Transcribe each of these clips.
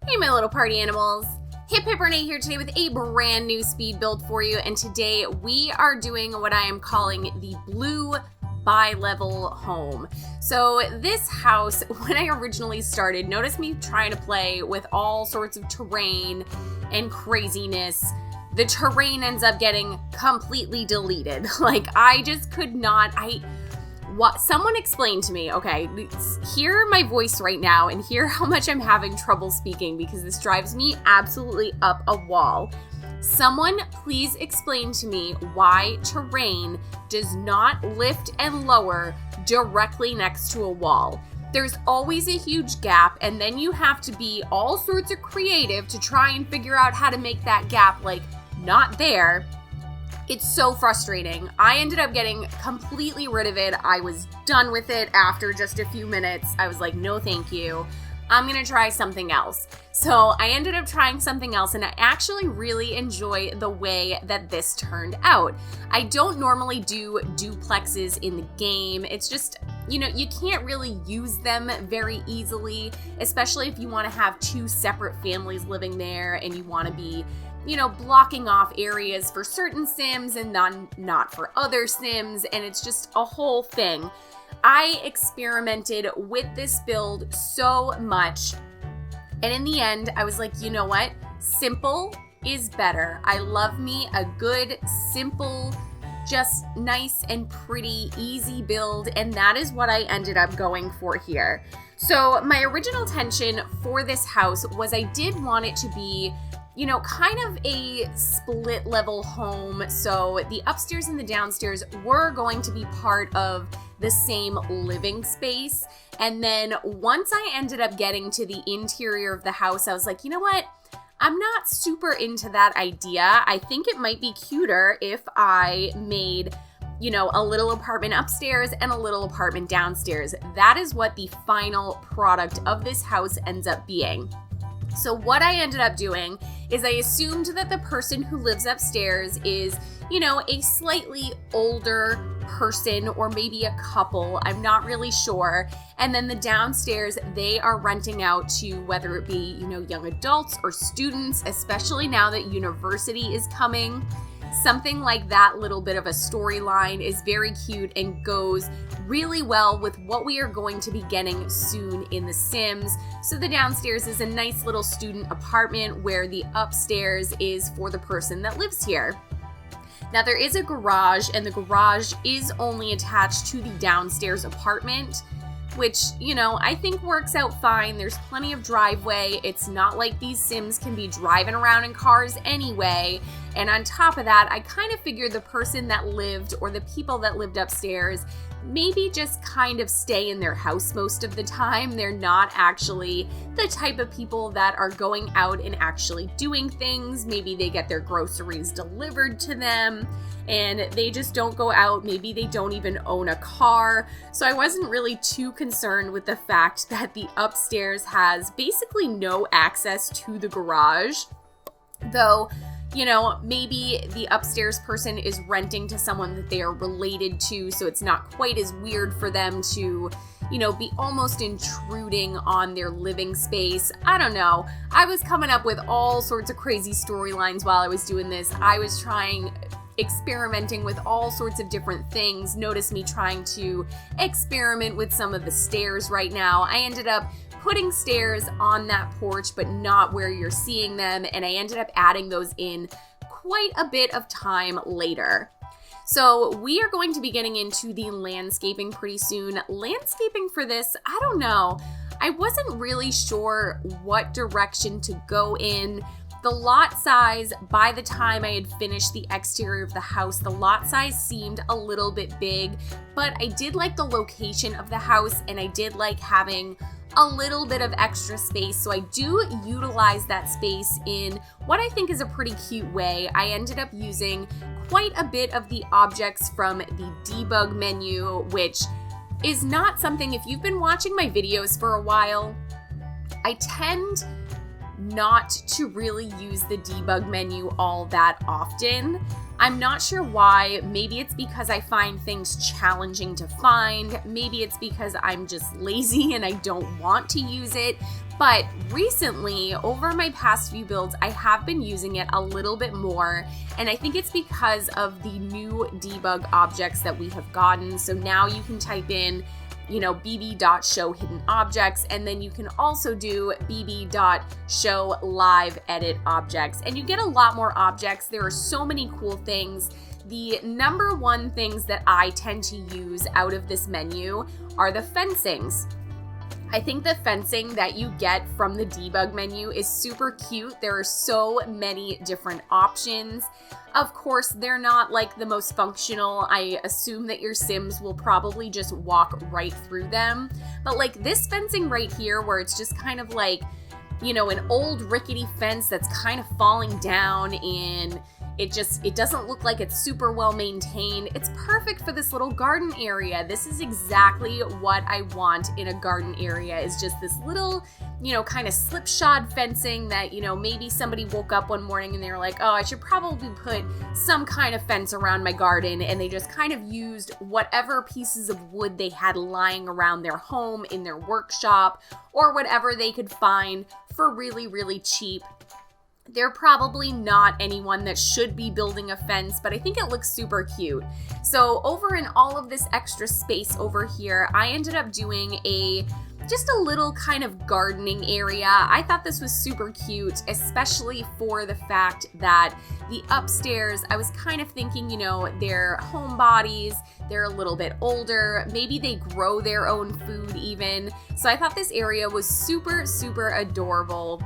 Hey my little party animals, hiphiprenee here today with a brand new speed build for you, and today we are doing what I am calling the blue bi-level home. So this house, when I originally started, notice me trying to play with all sorts of terrain and craziness. The terrain ends up getting completely deleted. Like I just could not, someone explained to me, okay, hear my voice right now and hear how much I'm having trouble speaking because this drives me absolutely up a wall. Someone please explain to me why terrain does not lift and lower directly next to a wall. There's always a huge gap, and then you have to be all sorts of creative to try and figure out how to make that gap like not there. It's so frustrating. I ended up getting completely rid of it. I was done with it after just a few minutes. I was like, no, thank you. I'm gonna try something else. So I ended up trying something else, and I actually really enjoy the way that this turned out. I don't normally do duplexes in the game. It's just, you know, you can't really use them very easily, especially if you wanna have two separate families living there and you wanna be, you know, blocking off areas for certain Sims and not for other Sims, and it's just a whole thing. I experimented with this build so much, and in the end, I was like, you know what? Simple is better. I love me a good, simple, just nice and pretty, easy build, and that is what I ended up going for here. So my original intention for this house was I did want it to be, you know, kind of a split level home. So the upstairs and the downstairs were going to be part of the same living space. And then once I ended up getting to the interior of the house, I was like, you know what? I'm not super into that idea. I think it might be cuter if I made, you know, a little apartment upstairs and a little apartment downstairs. That is what the final product of this house ends up being. So what I ended up doing is I assumed that the person who lives upstairs is, you know, a slightly older person or maybe a couple. I'm not really sure. And then the downstairs, they are renting out to whether it be, you know, young adults or students, especially now that university is coming. Something like that little bit of a storyline is very cute and goes really well with what we are going to be getting soon in The Sims. So the downstairs is a nice little student apartment where the upstairs is for the person that lives here. Now there is a garage, and the garage is only attached to the downstairs apartment, which, you know, I think works out fine. There's plenty of driveway. It's not like these Sims can be driving around in cars anyway. And on top of that, I kind of figured the person that lived, or the people that lived upstairs, maybe just kind of stay in their house most of the time. They're not actually the type of people that are going out and actually doing things. Maybe they get their groceries delivered to them and they just don't go out. Maybe they don't even own a car. So I wasn't really too concerned with the fact that the upstairs has basically no access to the garage. Though, you know, maybe the upstairs person is renting to someone that they are related to, so it's not quite as weird for them to, you know, be almost intruding on their living space. I don't know. I was coming up with all sorts of crazy storylines while I was doing this. I was experimenting with all sorts of different things. Notice me trying to experiment with some of the stairs right now. I ended up putting stairs on that porch, but not where you're seeing them, and I ended up adding those in quite a bit of time later. So we are going to be getting into the landscaping pretty soon. Landscaping for this, I don't know. I wasn't really sure what direction to go in. The lot size, by the time I had finished the exterior of the house, the lot size seemed a little bit big, but I did like the location of the house, and I did like having a little bit of extra space. So I do utilize that space in what I think is a pretty cute way. I ended up using quite a bit of the objects from the debug menu, which is not something, if you've been watching my videos for a while, I tend not to really use the debug menu all that often. I'm not sure why. Maybe it's because I find things challenging to find. Maybe it's because I'm just lazy and I don't want to use it. But recently, over my past few builds, I have been using it a little bit more. And I think it's because of the new debug objects that we have gotten. So now you can type in, bb.show hidden objects, and then you can also do bb.show live edit objects, and you get a lot more objects. There are so many cool things. The number one things that I tend to use out of this menu are the fencings. I think the fencing that you get from the debug menu is super cute. There are so many different options. Of course, they're not like the most functional. I assume that your Sims will probably just walk right through them. But like this fencing right here, where it's just kind of like, an old rickety fence that's kind of falling down, and it doesn't look like it's super well maintained. It's perfect for this little garden area. This is exactly what I want in a garden area, is just this little, kind of slipshod fencing that, maybe somebody woke up one morning and they were like, oh, I should probably put some kind of fence around my garden. And they just kind of used whatever pieces of wood they had lying around their home, in their workshop, or whatever they could find for really, really cheap. They're probably not anyone that should be building a fence, but I think it looks super cute. So over in all of this extra space over here, I ended up doing just a little kind of gardening area. I thought this was super cute, especially for the fact that the upstairs, I was kind of thinking, they're homebodies, they're a little bit older, maybe they grow their own food even. So I thought this area was super, super adorable.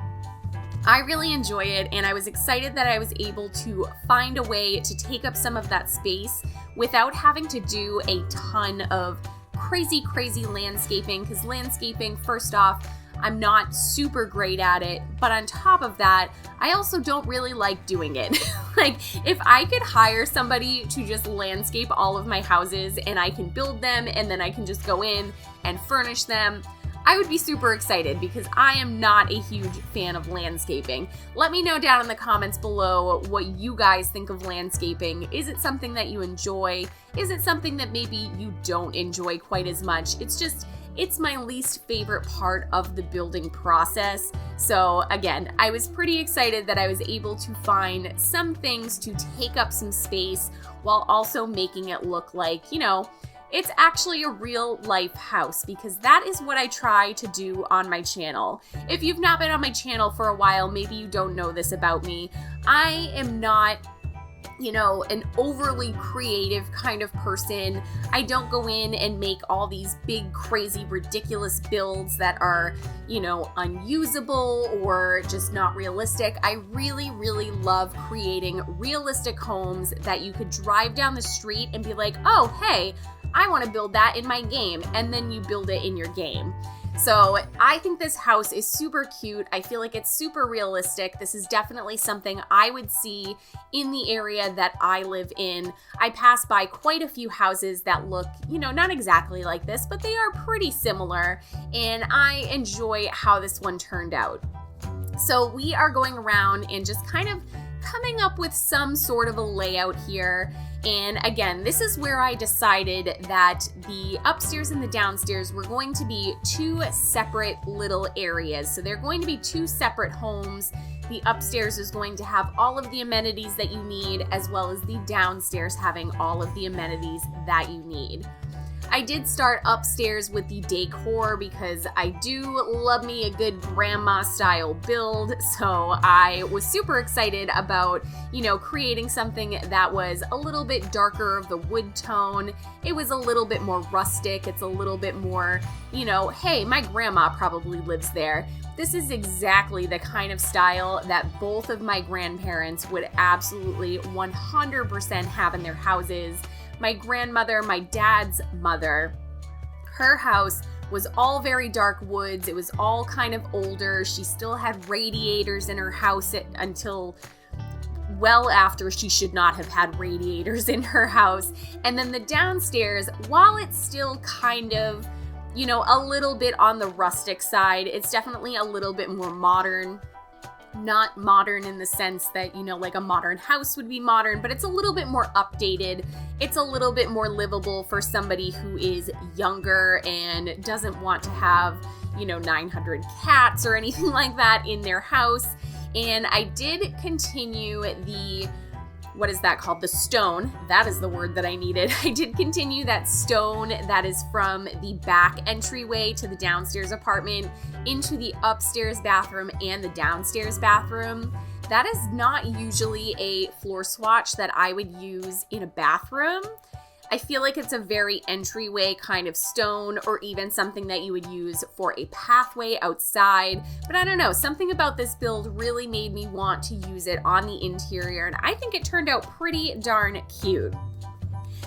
I really enjoy it, and I was excited that I was able to find a way to take up some of that space without having to do a ton of crazy landscaping, because landscaping, first off, I'm not super great at it, but on top of that, I also don't really like doing it. Like, if I could hire somebody to just landscape all of my houses and I can build them and then I can just go in and furnish them, I would be super excited, because I am not a huge fan of landscaping. Let me know down in the comments below what you guys think of landscaping. Is it something that you enjoy? Is it something that maybe you don't enjoy quite as much? It's my least favorite part of the building process. So again, I was pretty excited that I was able to find some things to take up some space while also making it look like, it's actually a real life house, because that is what I try to do on my channel. If you've not been on my channel for a while, maybe you don't know this about me. I am not, an overly creative kind of person. I don't go in and make all these big, crazy, ridiculous builds that are, unusable or just not realistic. I really, really love creating realistic homes that you could drive down the street and be like, oh, hey, I want to build that in my game, and then you build it in your game. So I think this house is super cute. I feel like it's super realistic. This is definitely something I would see in the area that I live in. I pass by quite a few houses that look, not exactly like this, but they are pretty similar, and I enjoy how this one turned out. So we are going around and just kind of coming up with some sort of a layout here. And again, this is where I decided that the upstairs and the downstairs were going to be two separate little areas. So they're going to be two separate homes. The upstairs is going to have all of the amenities that you need, as well as the downstairs having all of the amenities that you need. I did start upstairs with the decor because I do love me a good grandma style build. So I was super excited about, creating something that was a little bit darker of the wood tone. It was a little bit more rustic. It's a little bit more, hey, my grandma probably lives there. This is exactly the kind of style that both of my grandparents would absolutely 100% have in their houses. My grandmother, my dad's mother, her house was all very dark woods. It was all kind of older. She still had radiators in her house until well after she should not have had radiators in her house. And then the downstairs, while it's still kind of, a little bit on the rustic side, it's definitely a little bit more modern. Not modern in the sense that, you know, like a modern house would be modern, but it's a little bit more updated. It's a little bit more livable for somebody who is younger and doesn't want to have, you know, 900 cats or anything like that in their house. And I did continue the, what is that called? The stone. That is the word that I needed. I did continue that stone that is from the back entryway to the downstairs apartment into the upstairs bathroom and the downstairs bathroom. That is not usually a floor swatch that I would use in a bathroom. I feel like it's a very entryway kind of stone, or even something that you would use for a pathway outside. But I don't know, something about this build really made me want to use it on the interior, and I think it turned out pretty darn cute.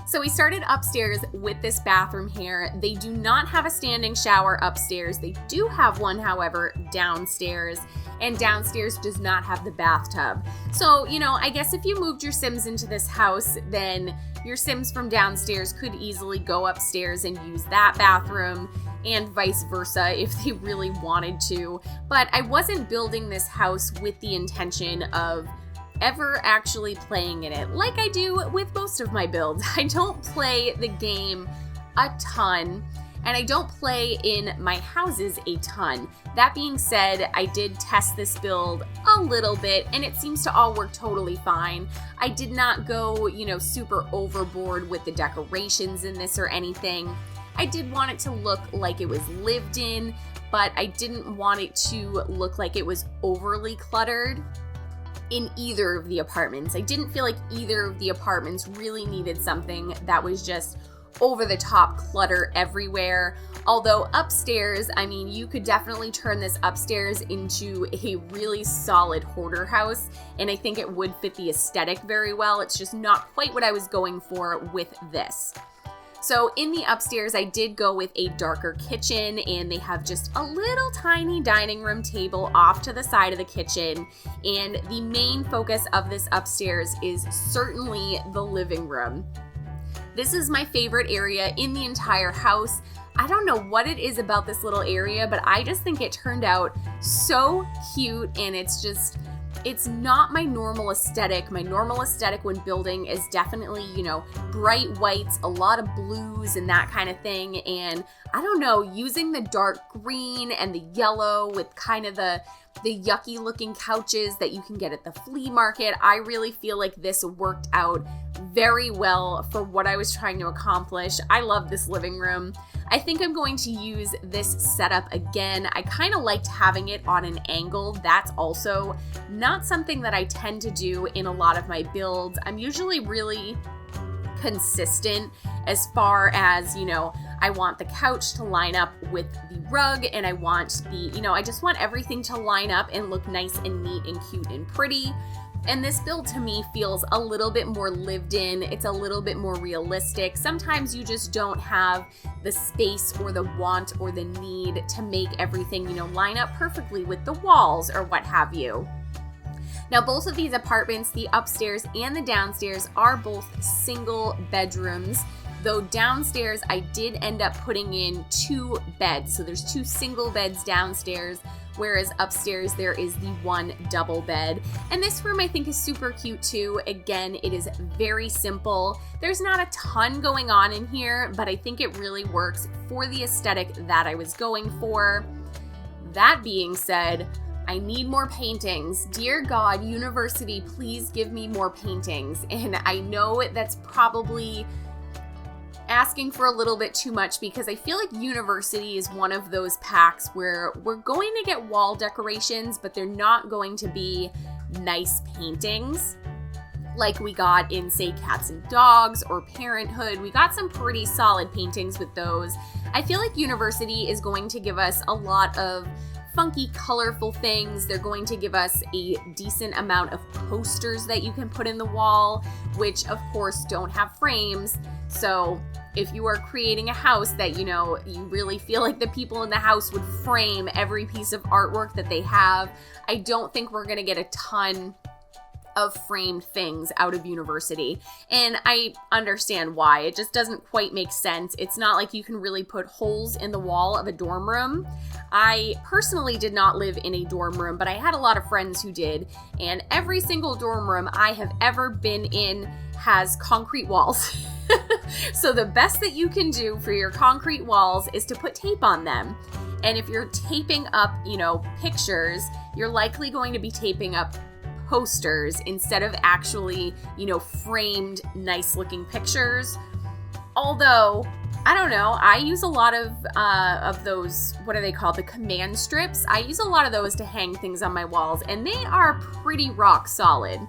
So we started upstairs with this bathroom here. They do not have a standing shower upstairs. They do have one, however, downstairs, and downstairs does not have the bathtub. So, you know, I guess if you moved your Sims into this house, then your Sims from downstairs could easily go upstairs and use that bathroom, and vice versa if they really wanted to. But I wasn't building this house with the intention of ever actually playing in it, like I do with most of my builds. I don't play the game a ton, and I don't play in my houses a ton. That being said, I did test this build a little bit, and it seems to all work totally fine. I did not go, you know, super overboard with the decorations in this or anything. I did want it to look like it was lived in, but I didn't want it to look like it was overly cluttered in either of the apartments. I didn't feel like either of the apartments really needed something that was just over the top clutter everywhere. Although upstairs, I mean, you could definitely turn this upstairs into a really solid hoarder house, and I think it would fit the aesthetic very well. It's just not quite what I was going for with this. So in the upstairs, I did go with a darker kitchen, and they have just a little tiny dining room table off to the side of the kitchen. And the main focus of this upstairs is certainly the living room. This is my favorite area in the entire house. I don't know what it is about this little area, but I just think it turned out so cute, and it's not my normal aesthetic. My normal aesthetic when building is definitely, you know, bright whites, a lot of blues and that kind of thing. And I don't know, using the dark green and the yellow with kind of the yucky looking couches that you can get at the flea market, I really feel like this worked out very well for what I was trying to accomplish. I love this living room. I think I'm going to use this setup again. I kind of liked having it on an angle. That's also not something that I tend to do in a lot of my builds. I'm usually really consistent as far as, you know, I want the couch to line up with the rug, and I want I just want everything to line up and look nice and neat and cute and pretty. And this build to me feels a little bit more lived in. It's a little bit more realistic. Sometimes you just don't have the space or the want or the need to make everything, you know, line up perfectly with the walls or what have you. Now, both of these apartments, the upstairs and the downstairs, are both single bedrooms. Though downstairs, I did end up putting in 2 beds. So there's 2 single beds downstairs, whereas upstairs there is the 1 double bed. And this room I think is super cute too. Again, it is very simple. There's not a ton going on in here, but I think it really works for the aesthetic that I was going for. That being said, I need more paintings. Dear God, University, please give me more paintings. And I know that's probably asking for a little bit too much, because I feel like University is one of those packs where we're going to get wall decorations, but they're not going to be nice paintings like we got in, say, Cats and Dogs or Parenthood. We got some pretty solid paintings with those. I feel like University is going to give us a lot of funky, colorful things. They're going to give us a decent amount of posters that you can put in the wall, which of course don't have frames. So if you are creating a house that, you know, you really feel like the people in the house would frame every piece of artwork that they have, I don't think we're going to get a ton of framed things out of university. And I understand why. It just doesn't quite make sense. It's not like you can really put holes in the wall of a dorm room. I personally did not live in a dorm room, but I had a lot of friends who did. And every single dorm room I have ever been in has concrete walls. So the best that you can do for your concrete walls is to put tape on them. And if you're taping up, pictures, you're likely going to be taping up posters instead of actually, framed, nice looking pictures. Although, I don't know, I use a lot of those, what are they called? The command strips. I use a lot of those to hang things on my walls, and they are pretty rock solid.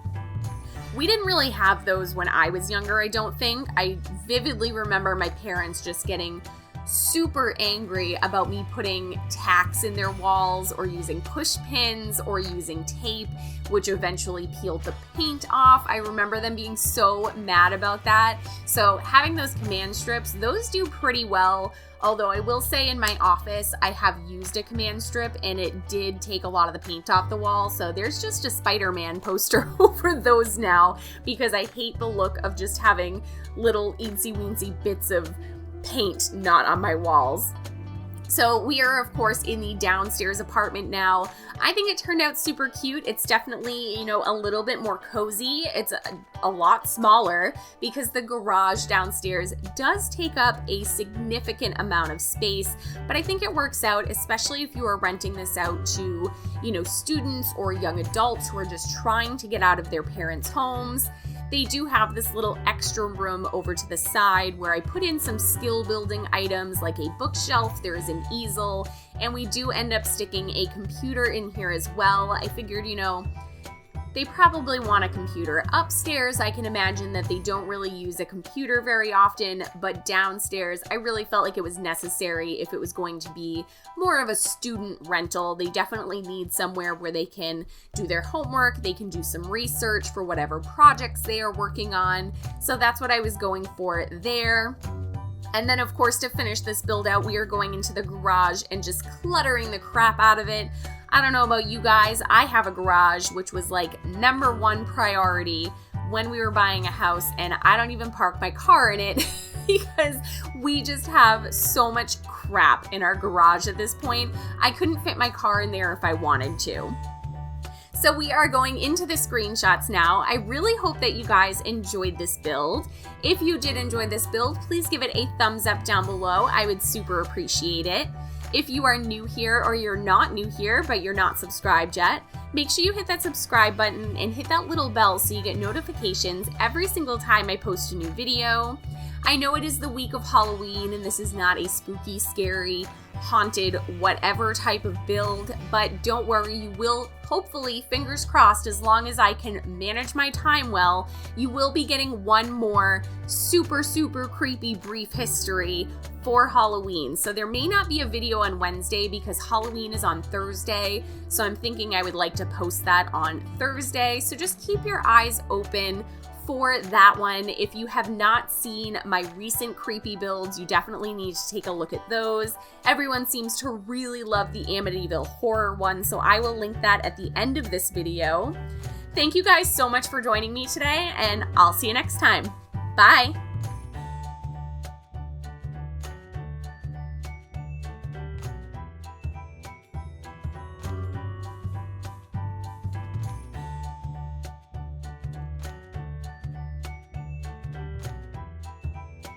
We didn't really have those when I was younger, I don't think. I vividly remember my parents just getting super angry about me putting tacks in their walls or using push pins or using tape, which eventually peeled the paint off. I remember them being so mad about that. So having those command strips, those do pretty well. Although I will say in my office, I have used a command strip and it did take a lot of the paint off the wall. So there's just a Spider-Man poster over those now because I hate the look of just having little eensy-weensy bits of paint not on my walls. So we are, of course, in the downstairs apartment now. I think it turned out super cute. It's definitely, a little bit more cozy. It's a lot smaller because the garage downstairs does take up a significant amount of space, but I think it works out, especially if you are renting this out to, students or young adults who are just trying to get out of their parents' homes. They do have this little extra room over to the side where I put in some skill building items like a bookshelf, there is an easel, and we do end up sticking a computer in here as well. I figured, they probably want a computer upstairs. I can imagine that they don't really use a computer very often, but downstairs, I really felt like it was necessary if it was going to be more of a student rental. They definitely need somewhere where they can do their homework, they can do some research for whatever projects they are working on. So that's what I was going for there. And then, of course, to finish this build out, we are going into the garage and just cluttering the crap out of it. I don't know about you guys, I have a garage, which was like number one priority when we were buying a house, and I don't even park my car in it because we just have so much crap in our garage at this point. I couldn't fit my car in there if I wanted to. So we are going into the screenshots now. I really hope that you guys enjoyed this build. If you did enjoy this build, please give it a thumbs up down below. I would super appreciate it. If you are new here or you're not new here, but you're not subscribed yet, make sure you hit that subscribe button and hit that little bell so you get notifications every single time I post a new video. I know it is the week of Halloween and this is not a spooky, scary, haunted, whatever type of build, but don't worry, you will hopefully, fingers crossed, as long as I can manage my time well, you will be getting one more super, super creepy brief history for Halloween. So there may not be a video on Wednesday because Halloween is on Thursday, so I'm thinking I would like to post that on Thursday. So just keep your eyes open for that one. If you have not seen my recent creepy builds, you definitely need to take a look at those. Everyone seems to really love the Amityville horror one, so I will link that at the end of this video. Thank you guys so much for joining me today, and I'll see you next time. Bye!